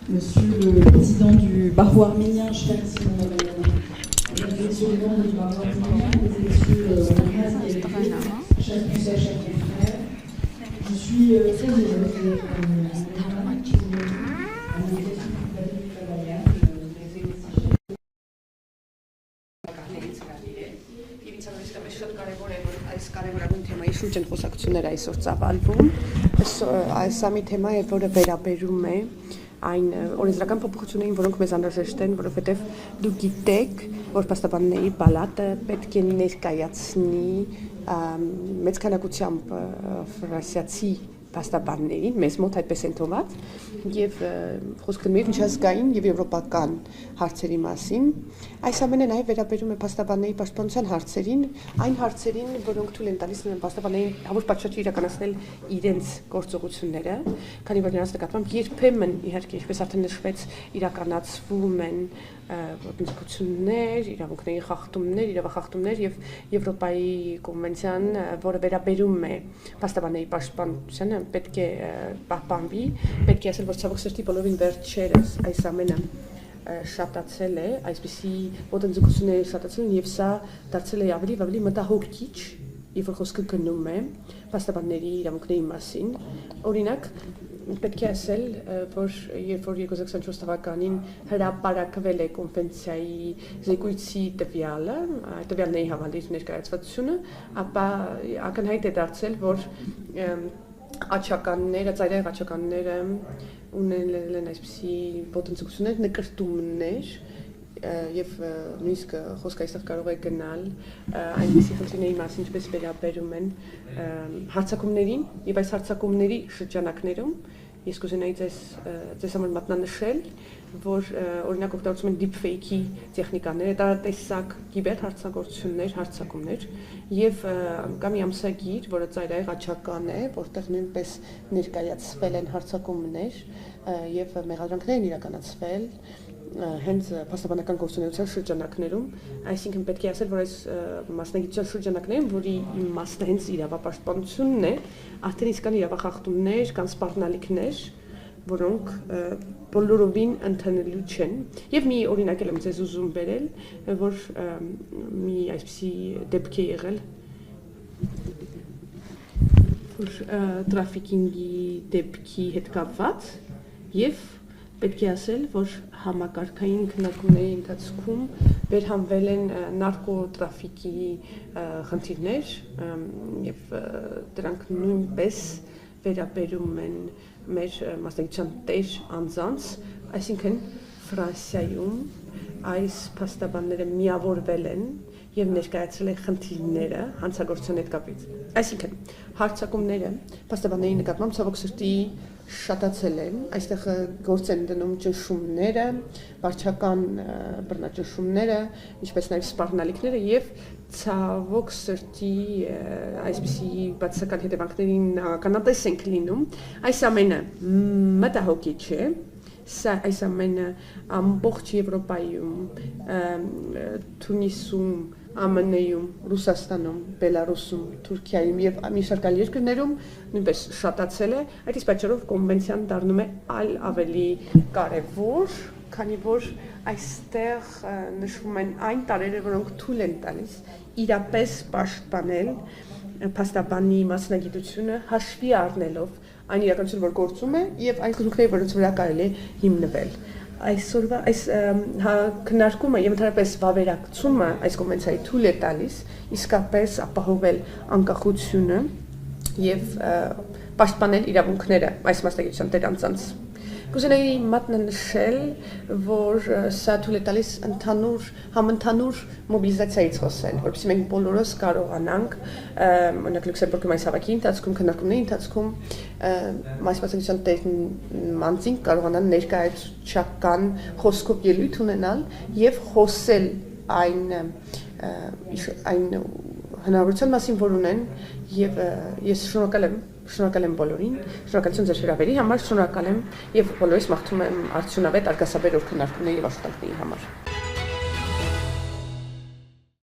Monsieur le président du barreau arménien, cher Simon Abayan, messieurs les membres du barreau arménien, messieurs chers confrères, chers confrères, je suis très heureuse d'être à l'invitation du Valérie Abayan, այս կարևորագույն թեմայի շուրջ են խոսակցությունները այսօր ծավալվում։ Այս ամի թեմա է, որը վերաբերում է այն օրենսդրական փոփոխություններին, որոնք մեզ անհրաժեշտ են, որովհետև դուք գիտեք, որ Փաստաբանների պալատը պետք է ներկայացնի մեծ քանակությամբ ֆրանսիացի փաստաբաններին, մեզ մոտ այդպես են թողած, եւ խոսքը միջազգային եւ եվրոպական հարցերի մասին։ Այս ամենը նաեւ վերաբերում է փաստաբանների պաշտպանության հարցերին, այն հարցերին, որոնք թույլ են տալիս փաստաբաններին հավուր պատշաճ իրականացնել իրենց գործողությունները, քանի որ նրանց նկատմամբ երբեմն, իհարկե, ինչպես արդեն նշվեց, իրականացվում են բնութություններ, իրավունքների խախտումներ, իրավախախտումներ եւ Եվրոպայի կոնվենցիան, որը վերաբերում է փաստաբանների պաշտպանությանը, պետք է պահպանվի, պետք է ասել, որ ցավոք սրտի բոլորին վերջերս այս ամենը շատացել է, այսպիսի ոտնձգությունները շատացել են եւ սա դարձել է ավելի մտահոգիչ, երբ որ խոսքը գնում է փաստաբանների իրավունքների մասին։ Օրինակ, պետք է ասել, որ երբ որ 2024 թվականին հրապարակվել է կոնվենցիայի զեկույցի տվյալը, տվյալների հավալիր ներկայացվածությունը, ապա ակնհայտ է դարձել, որ ծայրահեղ աչականները ունենել են այսպիսի ոտնձգություններ, նկրտումներ, եւ նույնիսկ խոսքը այստեղ կարող է գնալ այնպիսի խնդիրների մասին, ինչպես վերաբերում են հարձակումներին եւ այս հարձակումների շրջանակներում ես կուզենայի ձեզ համար մատնանշել, որ օրինակ օգտագործում են deepfake-ի տեխնիկաները, տարատեսակ կիբեր հարձակումներ եւ կա մի ամսագիր, որը ծայրահեղ աչական է, որտեղ նույնպես ներկայացվել են հարձակումներ եւ մեղադրանքներ են իրականացվել հենց փաստաբանական գործունեության շրջանակներում, այսինքն պետք է ասել, որ այս մասնագիտության շրջանակներում, որի իմաստը հենց իրավապաշտպանությունն է, արդեն իսկ կան իրավախախտումներ, կան սպառնալիքներ, որոնք բոլորովին ընդունելի չեն։ Եվ մի օրինակ եմ ձեզ ուզում բերել, որ մի այսպիսի դեպք է եղել, որ տրաֆիկինգի դեպքի հետ կապված եւ պետք է ասել, որ համակարգային քննարկումների ընթացքում վերհանվել են նարկոտրաֆիկի խնդիրներ եւ դրանք նույնպես վերաբերում են մեր մասնագիտության տեր անձանց, այսինքն Ֆրանսիայում այս փաստաբանները միավորվել են եւ ներկայացրել են խնդիրները հանցագործության հետ կապից։ Այսինքն հարձակումները փաստաբանների նկատմամբ ցավոք սրտի շատացել են, այստեղ գործ են դնում ճնշումները, վարչական բռնաճնշումները, ինչպես նաև սպառնալիքները եւ ցավոք սրտի այսպիսի բացասական հետևանքներին ականատես ենք լինում։ Այս ամենը մտահոգիչ է, այս ամենը ամբողջ Եվրոպայում, Թունիսում, ԱՄՆ-ում, Ռուսաստանում, Բելարուսում, Թուրքիայում եւ մի շարք այլ երկրներում նույնպես շատացել է, այդ իսկ պատճառով կոնվենցիան դառնում է այլ ավելի կարեւոր, քանի որ այստեղ նշվում են այն տարրերը, որոնք թույլ են տալիս իրապես պաշտպանել փաստաբանի մասնագիտությունը հաշվի առնելով այն իրականությունը, որ գործում է եւ այն քննարկումները, որոնց վրա կարելի է հիմնվել։ Այսօրվա այս քննարկումը եւ ընդհանրապես վավերացումը այս կոնվենցիայի թույլ է տալիս իսկապես ապահովել անկախությունը եւ պաշտպանել իրավունքները այս մասնագիտության տեր անձանց։ Կուզենայի մատնանշել, որ սա թույլ է տալիս համընդհանուր մոբիլիզացիայից խոսել, որովհետեւ մենք բոլորս կարողանանք, օրինակ Լյուքսեմբուրգում այս հավաքի ընթացքում, քննարկումների ընթացքում մասնագիտության տեր անձինք կարողանան ներկայացուցչական խոսքով ելույթ ունենալ եւ խոսել այն հնարավորության մասին, որ ունեն եւ ես շնորհակալ եմ բոլորին, շնորհակալություն ձեր հրավերի համար, շնորհակալ եմ եւ բոլորիս մաղթում եմ արդյունավետ արգասաբեր օր քննարկումների եւ աշխատանքների համար։